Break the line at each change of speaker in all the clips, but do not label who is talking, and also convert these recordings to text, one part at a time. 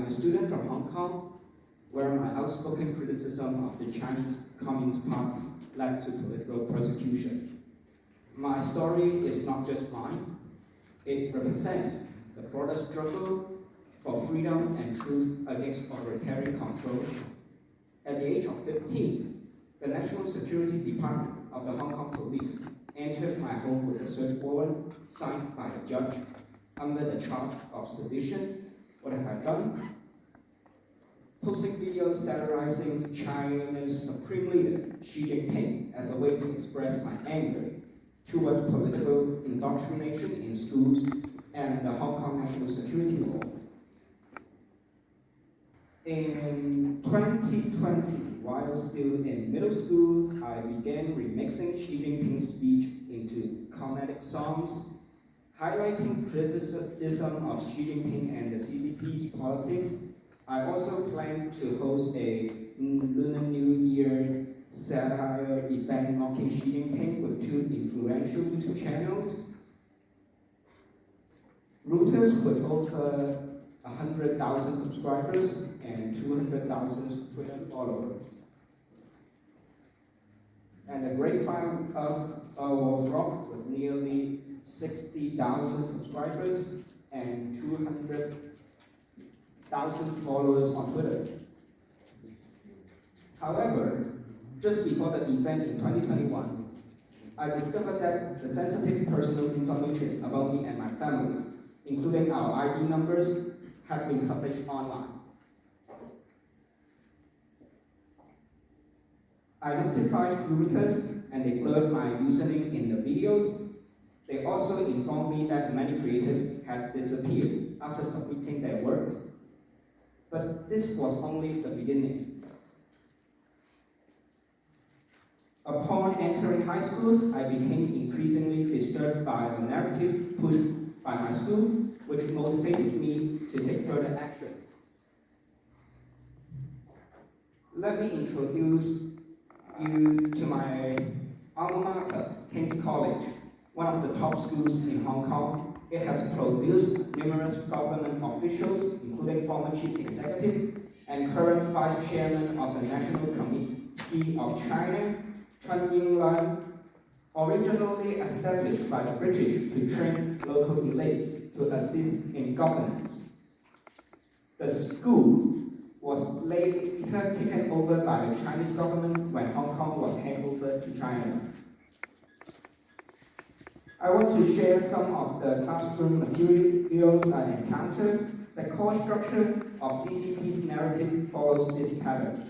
a student from Hong Kong, where my outspoken criticism of the Chinese Communist Party led to political persecution. My story is not just mine. It represents the broader struggle for freedom and truth against authoritarian control. At the age of 15, the National Security Department of the Hong Kong Police entered my home with a search warrant signed by a judge under the charge of sedition. What have I done? Posting videos satirizing China's supreme leader, Xi Jinping, as a way to express my anger towards political indoctrination in schools and the Hong Kong national security law. In 2020, while still in middle school, I began remixing Xi Jinping's speech into comedic songs, highlighting criticism of Xi Jinping and the CCP's politics. I also plan to host a Lunar New Year satire event mocking Xi Jinping with 2 influential YouTube channels. Reuters with over 100,000 subscribers and 200,000 Twitter followers. And the Great Fire of Rock with nearly 60,000 subscribers and 200,000 followers on Twitter. However, just before the event in 2021, I discovered that the sensitive personal information about me and my family, including our ID numbers, had been published online. I notified Reuters and they blurred my username in the videos. They also informed me that many creators had disappeared after submitting their work. But this was only the beginning. Upon entering high school, I became increasingly disturbed by the narrative pushed by my school, which motivated me to take further action. Let me introduce you to my alma mater, King's College, one of the top schools in Hong Kong. It has produced numerous government officials, including former chief executive and current vice chairman of the National Committee of China, Chen Yinglan, originally established by the British to train local elites to assist in governance. The school was later taken over by the Chinese government when Hong Kong was handed over to China. I want to share some of the classroom materials I encountered. The core structure of CCP's narrative follows this pattern.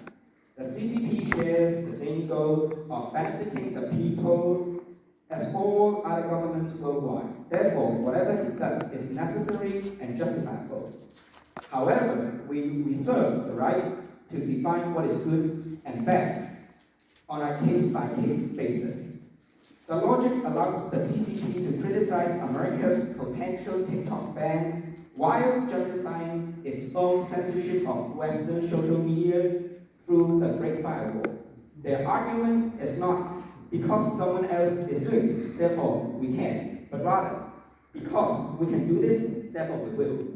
The CCP shares the same goal of benefiting the people as all other governments worldwide. Therefore, whatever it does is necessary and justifiable. However, we reserve the right to define what is good and bad on a case-by-case basis. The logic allows the CCP to criticize America's potential TikTok ban while justifying its own censorship of Western social media through the Great Firewall. Their argument is not because someone else is doing this, therefore we can, but rather because we can do this, therefore we will.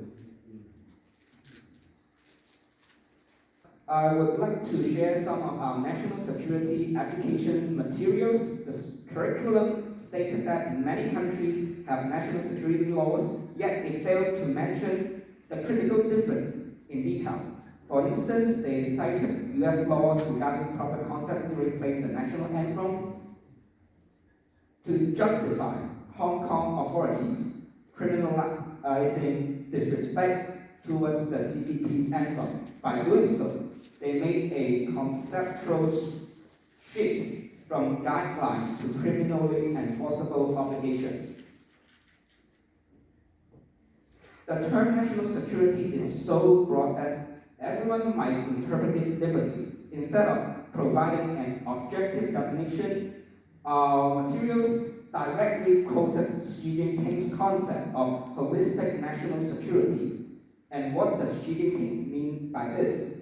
I would like to share some of our national security education materials. The curriculum stated that many countries have national security laws, yet they failed to mention the critical difference in detail. For instance, they cited US laws regarding proper conduct during playing the national anthem to justify Hong Kong authorities criminalizing disrespect towards the CCP's anthem. By doing so, they made a conceptual shift from guidelines to criminally enforceable obligations. The term national security is so broad that everyone might interpret it differently. Instead of providing an objective definition, our materials directly quoted Xi Jinping's concept of holistic national security. And what does Xi Jinping mean by this?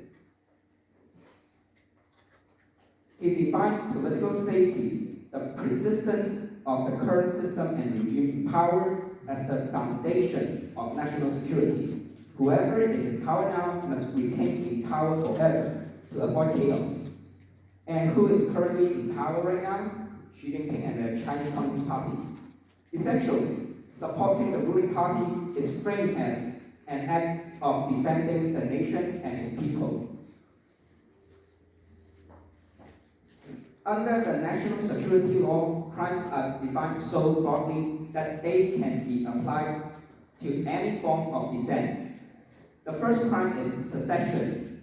He defined political safety, the persistence of the current system and regime in power, as the foundation of national security. Whoever is in power now must retain in power forever to avoid chaos. And who is currently in power right now? Xi Jinping and the Chinese Communist Party. Essentially, supporting the ruling party is framed as an act of defending the nation and its people. Under the national security law, crimes are defined so broadly that they can be applied to any form of dissent. The first crime is secession,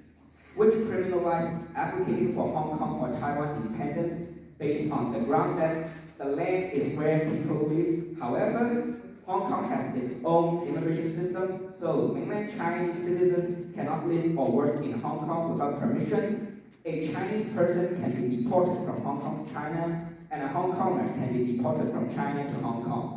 which criminalizes advocating for Hong Kong or Taiwan independence based on the ground that the land is where people live. However, Hong Kong has its own immigration system, so mainland Chinese citizens cannot live or work in Hong Kong without permission. A Chinese person can be deported from Hong Kong to China, and a Hong Konger can be deported from China to Hong Kong.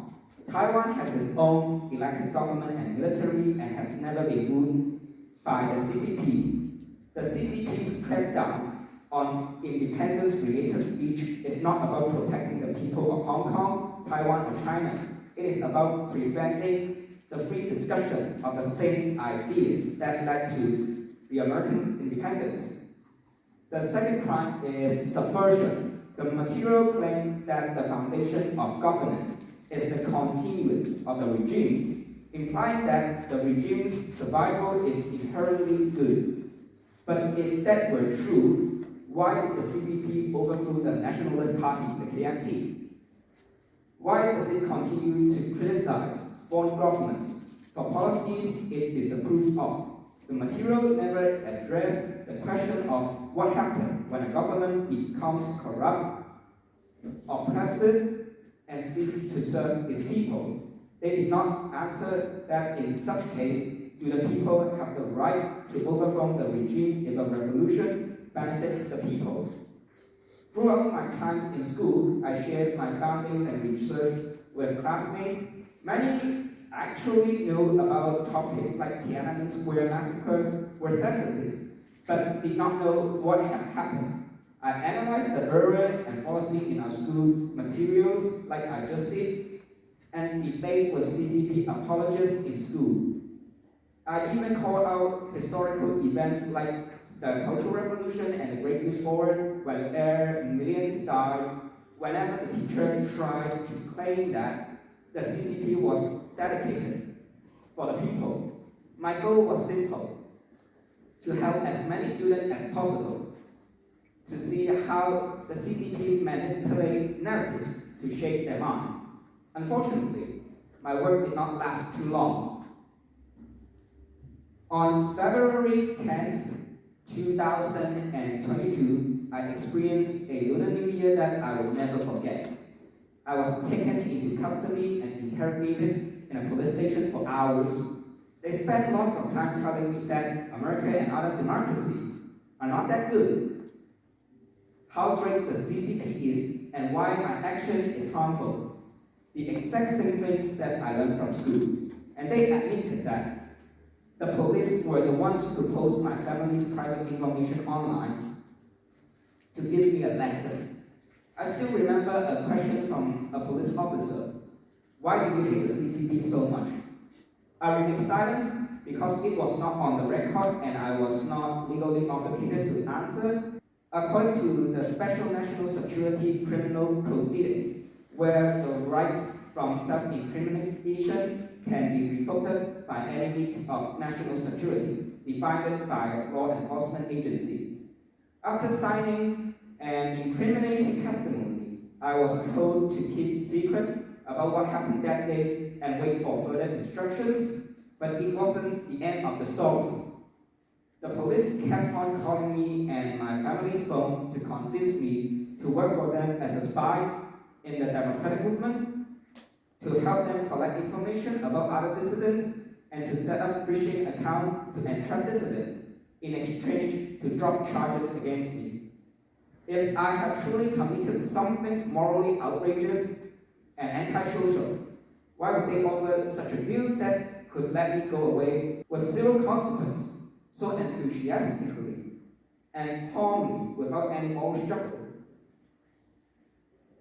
Taiwan has its own elected government and military and has never been ruled by the CCP. The CCP's crackdown on independence-related speech is not about protecting the people of Hong Kong, Taiwan, or China. It is about preventing the free discussion of the same ideas that led to the American independence. The second crime is subversion. The material claim that the foundation of governance is the continuance of the regime, implying that the regime's survival is inherently good. But if that were true, why did the CCP overthrow the Nationalist Party, the KMT? Why does it continue to criticize foreign governments for policies it disapproves of? The material never addressed the question of what happens when a government becomes corrupt, oppressive, and ceases to serve its people. They did not answer that in such case, do the people have the right to overthrow the regime if a revolution benefits the people? Throughout my times in school, I shared my findings and research with classmates. Many actually knew about topics like Tiananmen Square massacre were sensitive, but did not know what had happened. I analyzed the error and fallacy in our school materials like I just did, and debate with CCP apologists in school. I even called out historical events like the Cultural Revolution and the Great Leap Forward, where millions died, whenever the teacher tried to claim that the CCP was dedicated for the people. My goal was simple, to help as many students as possible to see how the CCP manipulate narratives to shape their mind. Unfortunately, my work did not last too long. On February 10th, 2022, I experienced a Lunar New Year that I will never forget. I was taken into custody and interrogated in a police station for hours. They spent lots of time telling me that America and other democracies are not that good, how great the CCP is, and why my action is harmful. The exact same things that I learned from school. And they admitted that the police were the ones who posted my family's private information online to give me a lesson. I still remember a question from a police officer. Why do you hate the CCP so much? I remained silent because it was not on the record and I was not legally obligated to answer. According to the Special National Security Criminal Proceeding, where the right from self-incrimination can be revoked by any means of national security, defined by a law enforcement agency. After signing an incriminating testimony, I was told to keep secret about what happened that day and wait for further instructions, but it wasn't the end of the story. The police kept on calling me and my family's phone to convince me to work for them as a spy in the democratic movement, to help them collect information about other dissidents, and to set up phishing accounts to entrap dissidents in exchange to drop charges against me. If I had truly committed something morally outrageous and antisocial, why would they offer such a deal that could let me go away with zero consequence, so enthusiastically and calmly without any moral struggle?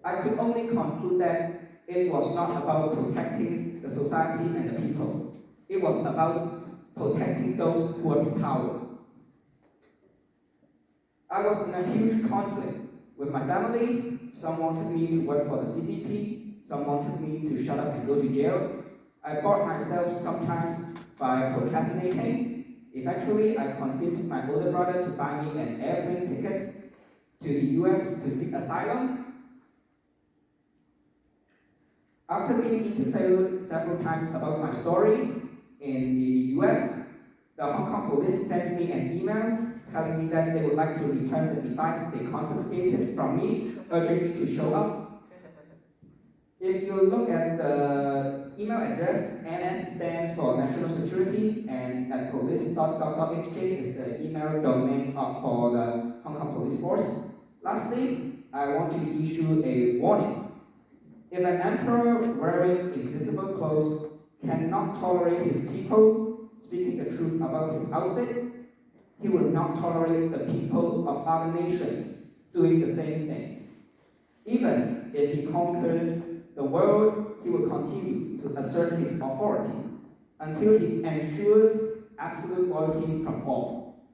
I could only conclude that it was not about protecting the society and the people. It was about protecting those who are in power. I was in a huge conflict with my family. Some wanted me to work for the CCP, some wanted me to shut up and go to jail. I bought myself sometimes by procrastinating. Eventually, I convinced my older brother to buy me an airplane ticket to the US to seek asylum. After being interviewed several times about my stories in the US, the Hong Kong police sent me an email telling me that they would like to return the device they confiscated from me, urging me to show up. If you look at the email address, NS stands for National Security, and at police.gov.hk is the email domain for the Hong Kong Police Force. Lastly, I want to issue a warning. If an emperor wearing invisible clothes cannot tolerate his people speaking the truth about his outfit, he will not tolerate the people of other nations doing the same things. Even if he conquered the world, he will continue to assert his authority until he ensures absolute loyalty from all.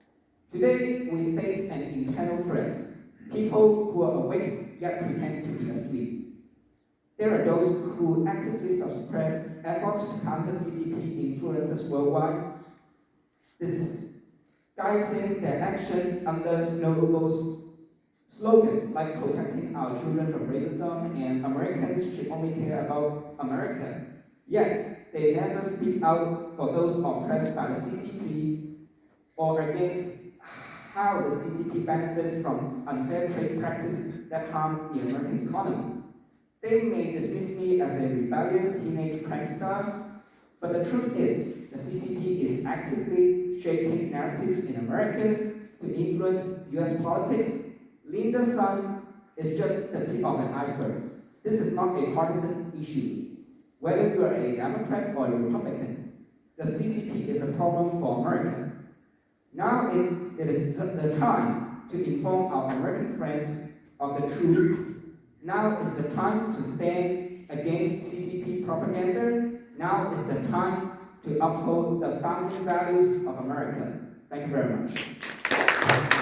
Today, we face an internal threat, people who are awake yet pretend to be asleep. There are those who actively suppress efforts to counter CCP influences worldwide, disguising their action under noble slogans like protecting our children from racism and Americans should only care about America. Yet, they never speak out for those oppressed by the CCP or against how the CCP benefits from unfair trade practices that harm the American economy. They may dismiss me as a rebellious teenage prankster, but the truth is, the CCP is actively shaping narratives in America to influence US politics. Linda's son is just the tip of an iceberg. This is not a partisan issue. Whether you are a Democrat or a Republican, the CCP is a problem for America. Now it is the time to inform our American friends of the truth. Now is the time to stand against CCP propaganda. Now is the time to uphold the founding values of America. Thank you very much.